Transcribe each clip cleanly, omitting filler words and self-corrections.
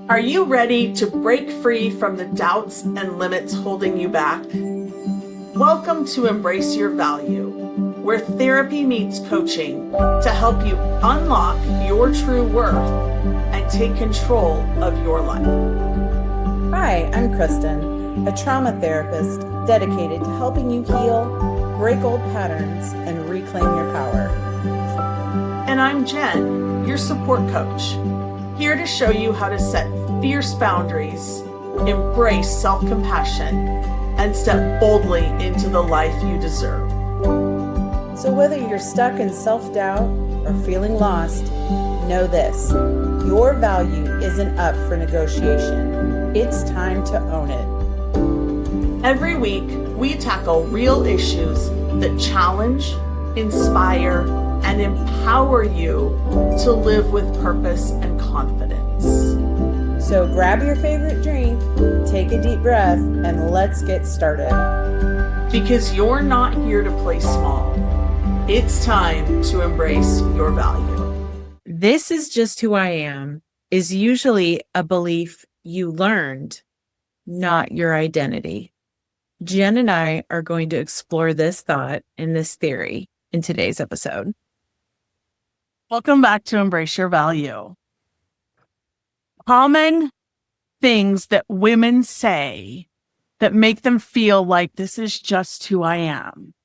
Are you ready to break free from the doubts and limits holding you back? Welcome to Embrace Your Value, where therapy meets coaching to help you unlock your true worth and take control of your life. Hi, I'm Kristen, a trauma therapist dedicated to helping you heal, break old patterns, and reclaim your power. And I'm Jen, your support coach, here to show you how to set fierce boundaries, embrace self-compassion, and step boldly into the life you deserve. So whether you're stuck in self-doubt or feeling lost, know this: your value isn't up for negotiation. It's time to own it. Every week, we tackle real issues that challenge, inspire, and empower you to live with purpose and confidence. So grab your favorite drink, take a deep breath, and let's get started. Because you're not here to play small. It's time to embrace your value. This is just who I am is usually a belief you learned, not your identity. Jen and I are going to explore this thought and this theory in today's episode. Welcome back to Embrace Your Value. Common things that women say that make them feel like this is just who I am.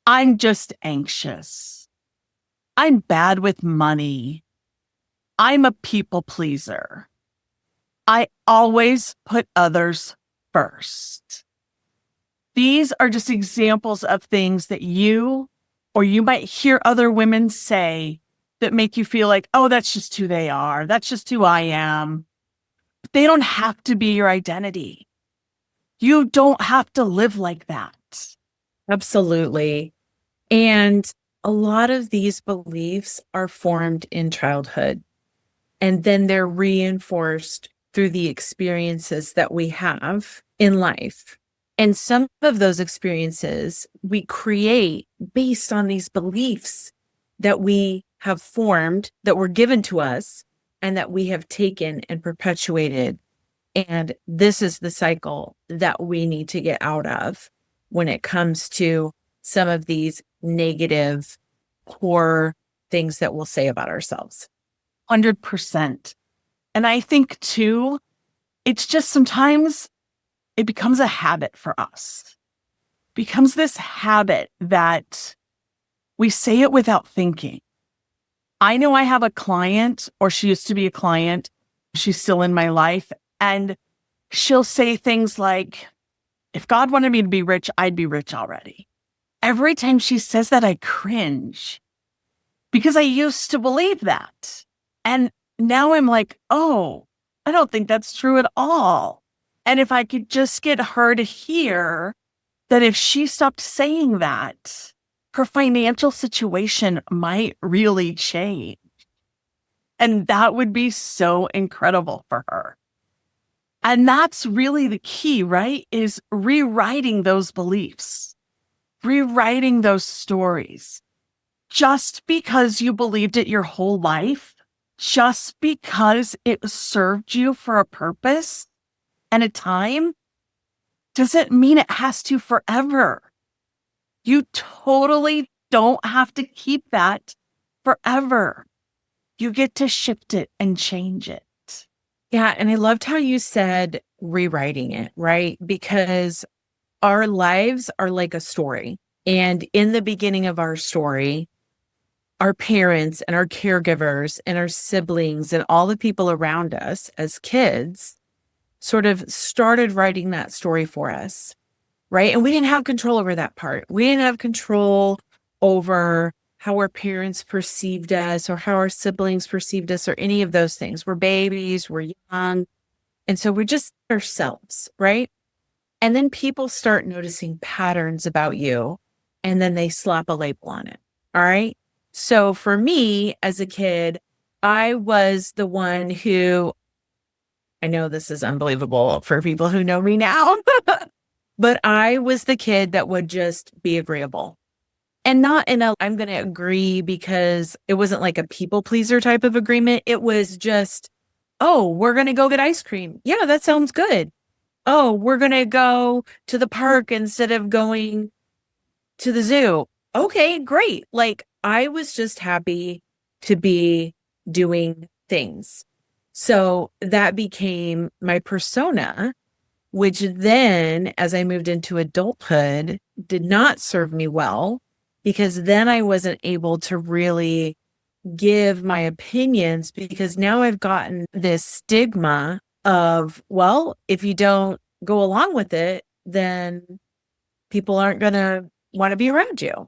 I'm just anxious. I'm bad with money. I'm a people pleaser. I always put others first. These are just examples of things that you might hear other women say that make you feel like, oh, that's just who they are. That's just who I am. But they don't have to be your identity. You don't have to live like that. Absolutely. And a lot of these beliefs are formed in childhood, and then they're reinforced through the experiences that we have in life. And some of those experiences we create based on these beliefs that we have formed, that were given to us, and that we have taken and perpetuated. And this is the cycle that we need to get out of when it comes to some of these negative core things that we'll say about ourselves. 100%. And I think too, it's just sometimes it becomes a habit for us. Becomes this habit that we say it without thinking. I know I have a client, or she used to be a client. She's still in my life. And she'll say things like, if God wanted me to be rich, I'd be rich already. Every time she says that, I cringe because I used to believe that. And now I'm like, oh, I don't think that's true at all. And if I could just get her to hear that if she stopped saying that, her financial situation might really change. And that would be so incredible for her. And that's really the key, right? Is rewriting those beliefs, rewriting those stories. Just because you believed it your whole life, just because it served you for a purpose and a time, doesn't mean it has to forever. You totally don't have to keep that forever. You get to shift it and change it. Yeah. And I loved how you said rewriting it, right? Because our lives are like a story. And in the beginning of our story, our parents and our caregivers and our siblings and all the people around us as kids sort of started writing that story for us, right? And we didn't have control over that part. We didn't have control over how our parents perceived us or how our siblings perceived us or any of those things. We're babies, we're young. And so we're just ourselves, right? And then people start noticing patterns about you, and then they slap a label on it. All right. So for me as a kid, I was the one who, I know this is unbelievable for people who know me now, but I was the kid that would just be agreeable. And not in a, I'm going to agree, because it wasn't like a people pleaser type of agreement. It was just, Oh, we're going to go get ice cream. Yeah, that sounds good. Oh, we're going to go to the park instead of going to the zoo. Okay, great. Like I was just happy to be doing things. So that became my persona, which then, as I moved into adulthood, did not serve me well because then I wasn't able to really give my opinions because now I've gotten this stigma of, well, if you don't go along with it, then people aren't going to want to be around you.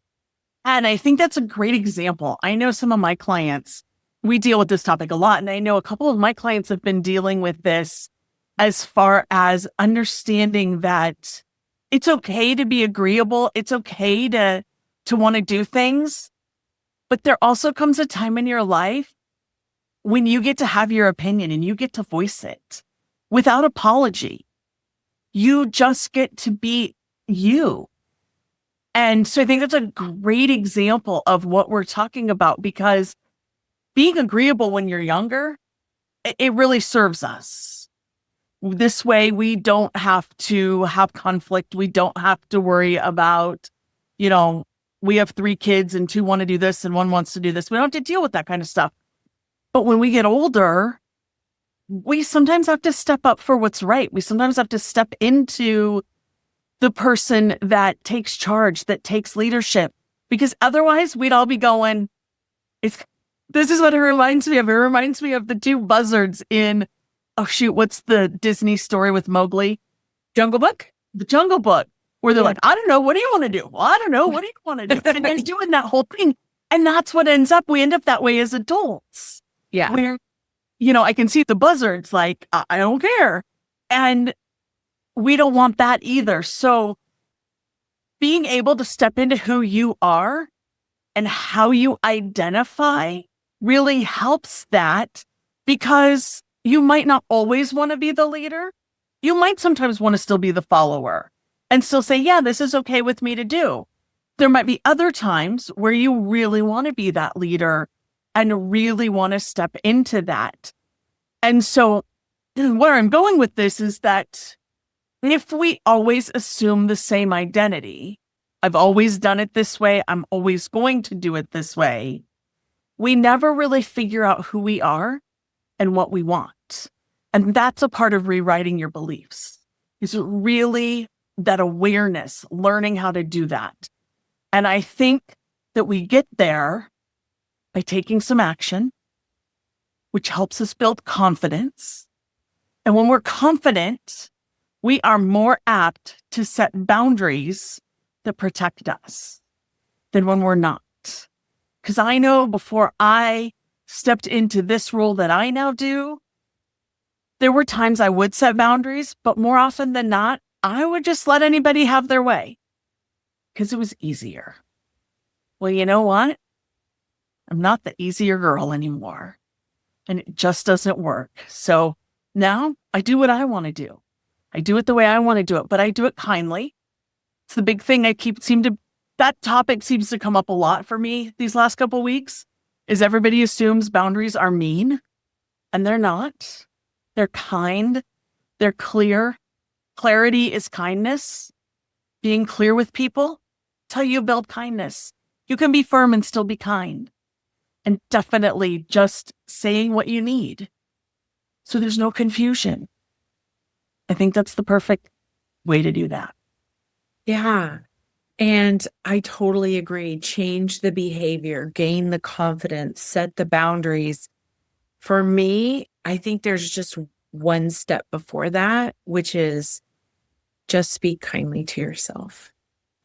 And I think that's a great example. I know some of my clients, we deal with this topic a lot. And I know a couple of my clients have been dealing with this as far as understanding that it's okay to be agreeable. It's okay to want to do things. But there also comes a time in your life when you get to have your opinion and you get to voice it without apology. You just get to be you. And so I think that's a great example of what we're talking about, because being agreeable when you're younger, it really serves us. This way, we don't have to have conflict. We don't have to worry about, we have 3 kids and 2 want to do this and 1 wants to do this. We don't have to deal with that kind of stuff. But when we get older, we sometimes have to step up for what's right. We sometimes have to step into the person that takes charge, that takes leadership, because otherwise we'd all be going, this is what it reminds me of. It reminds me of the 2 buzzards in, what's the Disney story with Mowgli? Jungle Book? The Jungle Book, where they're like, I don't know, what do you want to do? Well, I don't know, what do you want to do? And they're doing that whole thing. And that's what we end up that way as adults. Yeah. Where, I can see the buzzards like, I don't care. And we don't want that either. So being able to step into who you are and how you identify really helps that, because you might not always want to be the leader. You might sometimes want to still be the follower and still say, yeah, this is okay with me to do. There might be other times where you really want to be that leader and really want to step into that. And so where I'm going with this is that if we always assume the same identity, I've always done it this way, I'm always going to do it this way, we never really figure out who we are and what we want. And that's a part of rewriting your beliefs, is really that awareness, learning how to do that. And I think that we get there by taking some action, which helps us build confidence. And when we're confident, we are more apt to set boundaries that protect us than when we're not. Because I know before I stepped into this role that I now do, there were times I would set boundaries, but more often than not, I would just let anybody have their way because it was easier. Well, you know what? I'm not the easier girl anymore, and it just doesn't work. So now I do what I want to do. I do it the way I want to do it, but I do it kindly. It's the big thing that topic seems to come up a lot for me these last couple of weeks, is everybody assumes boundaries are mean, and they're not. They're kind. They're clear. Clarity is kindness. Being clear with people, that's how you build kindness. You can be firm and still be kind. And definitely just saying what you need, so there's no confusion. I think that's the perfect way to do that. Yeah. And I totally agree. Change the behavior, gain the confidence, set the boundaries. For me, I think there's just one step before that, which is just speak kindly to yourself.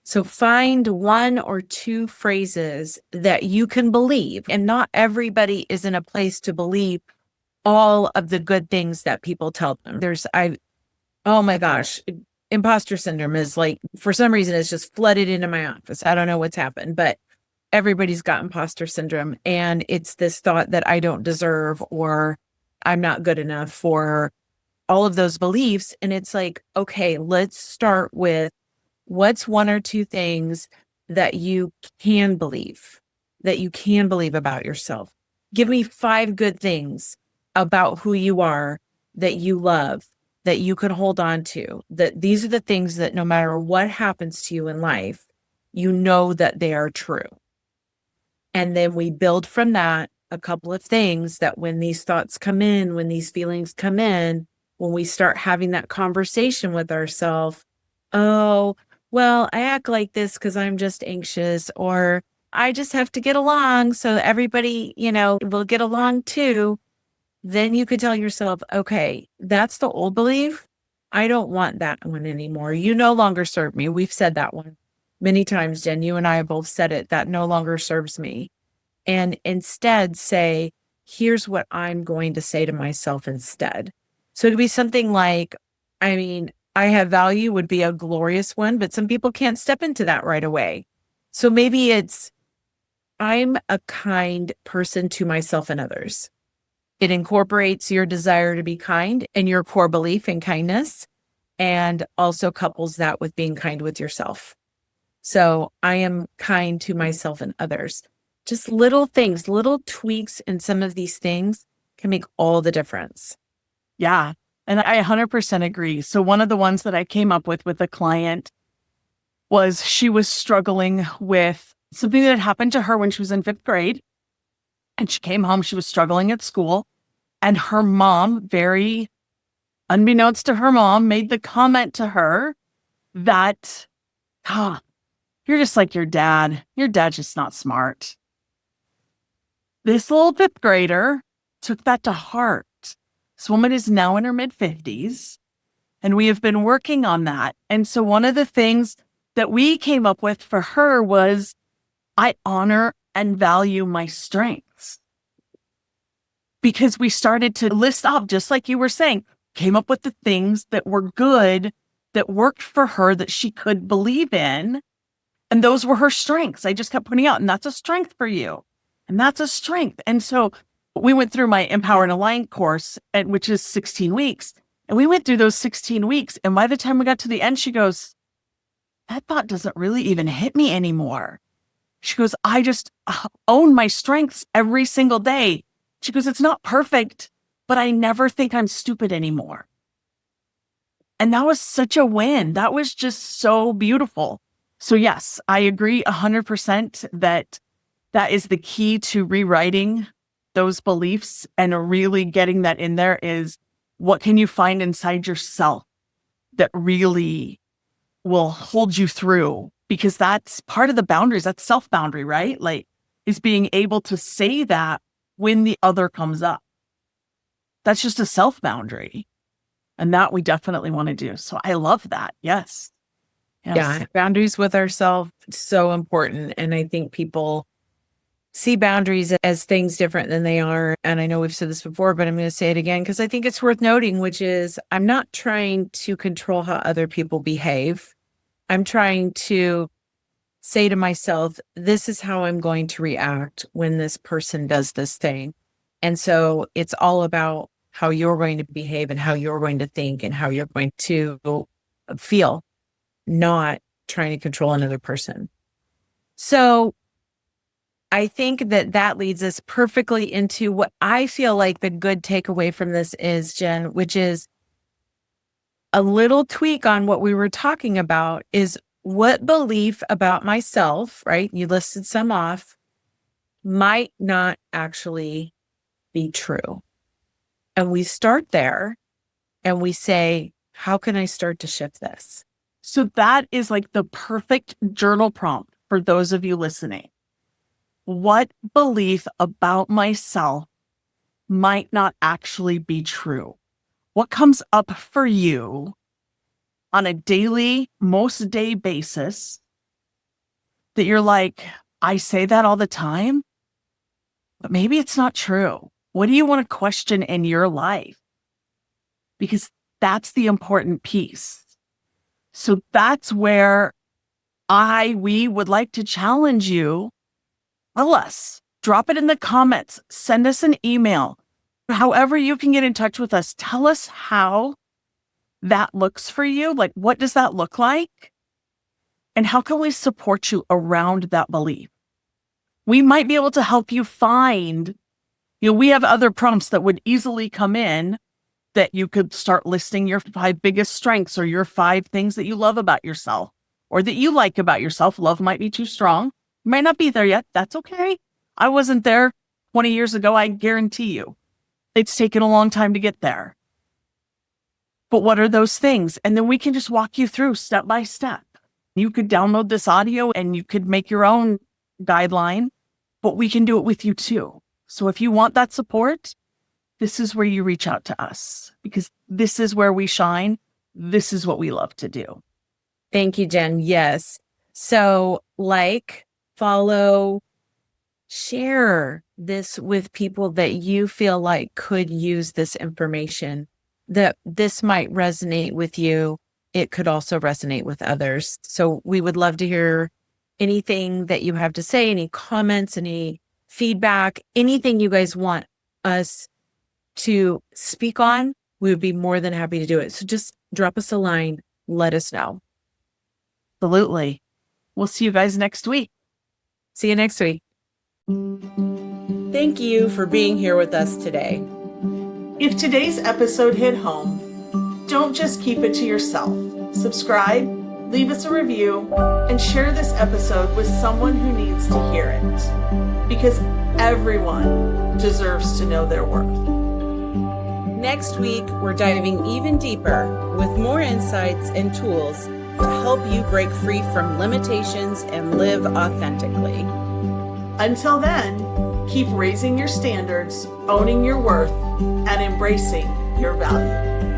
So find 1 or 2 phrases that you can believe. And not everybody is in a place to believe all of the good things that people tell them. Oh my gosh, imposter syndrome is like, for some reason, it's just flooded into my office. I don't know what's happened, but everybody's got imposter syndrome. And it's this thought that I don't deserve, or I'm not good enough, for all of those beliefs. And it's like, okay, let's start with what's 1 or 2 things that you can believe about yourself. Give me 5 good things about who you are, that you love, that you could hold on to, that these are the things that no matter what happens to you in life, you know that they are true. And then we build from that a couple of things that when these thoughts come in, when these feelings come in, when we start having that conversation with ourselves, oh, well, I act like this because I'm just anxious, or I just have to get along so everybody, will get along too. Then you could tell yourself, okay, that's the old belief. I don't want that one anymore. You no longer serve me. We've said that one many times, Jen. You and I have both said it. That no longer serves me. And instead say, here's what I'm going to say to myself instead. So it could be something like, I have value would be a glorious one, but some people can't step into that right away. So maybe it's, I'm a kind person to myself and others. It incorporates your desire to be kind and your core belief in kindness, and also couples that with being kind with yourself. So I am kind to myself and others. Just little things, little tweaks in some of these things can make all the difference. Yeah. And I 100% agree. So one of the ones that I came up with a client was she was struggling with something that had happened to her when she was in 5th grade. And she came home, she was struggling at school. And her mom, very unbeknownst to her mom, made the comment to her that, you're just like your dad. Your dad's just not smart. This little 5th grader took that to heart. This woman is now in her mid-50s, and we have been working on that. And so one of the things that we came up with for her was, I honor and value my strengths. Because we started to list off, just like you were saying, came up with the things that were good, that worked for her, that she could believe in. And those were her strengths. I just kept pointing out, and that's a strength for you. And that's a strength. And so we went through my Empower and Align course, which is 16 weeks. And we went through those 16 weeks. And by the time we got to the end, she goes, that thought doesn't really even hit me anymore. She goes, I just own my strengths every single day. She goes, it's not perfect, but I never think I'm stupid anymore. And that was such a win. That was just so beautiful. So yes, I agree 100% that is the key to rewriting those beliefs and really getting that in there is, what can you find inside yourself that really will hold you through? Because that's part of the boundaries. That's self-boundary, right? Like, is being able to say that when the other comes up. That's just a self-boundary. And that we definitely want to do. So I love that. Yes. Yeah. Boundaries with ourselves, so important. And I think people see boundaries as things different than they are. And I know we've said this before, but I'm going to say it again because I think it's worth noting, which is I'm not trying to control how other people behave. I'm trying to say to myself, this is how I'm going to react when this person does this thing. And so it's all about how you're going to behave and how you're going to think and how you're going to feel, not trying to control another person. So I think that leads us perfectly into what I feel like the good takeaway from this is, Jen, which is a little tweak on what we were talking about is what belief about myself, right? You listed some off, might not actually be true. And we start there and we say, how can I start to shift this? So that is like the perfect journal prompt for those of you listening. What belief about myself might not actually be true? What comes up for you on a daily, most day basis that you're like, I say that all the time, but maybe it's not true. What do you want to question in your life? Because that's the important piece. So that's where we would like to challenge you. Tell us, drop it in the comments, send us an email, however you can get in touch with us. Tell us how that looks for you. Like, what does that look like? And how can we support you around that belief? We might be able to help you find We have other prompts that would easily come in that you could start listing your 5 biggest strengths or your 5 things that you love about yourself or that you like about yourself. Love might be too strong. You might not be there yet. That's okay. I wasn't there 20 years ago. I guarantee you. It's taken a long time to get there. But what are those things? And then we can just walk you through step by step. You could download this audio and you could make your own guideline, but we can do it with you too. So if you want that support, this is where you reach out to us because this is where we shine. This is what we love to do. Thank you, Jen. Yes. So follow, share this with people that you feel like could use this information, that this might resonate with you. It could also resonate with others. So we would love to hear anything that you have to say, any comments, any feedback, anything you guys want us to speak on. We would be more than happy to do it. So just drop us a line. Let us know. Absolutely. We'll see you guys next week. See you next week. Thank you for being here with us today. If today's episode hit home, don't just keep it to yourself. Subscribe, leave us a review, and share this episode with someone who needs to hear it. Because everyone deserves to know their worth. Next week, we're diving even deeper with more insights and tools to help you break free from limitations and live authentically. Until then, keep raising your standards, owning your worth, and embracing your value.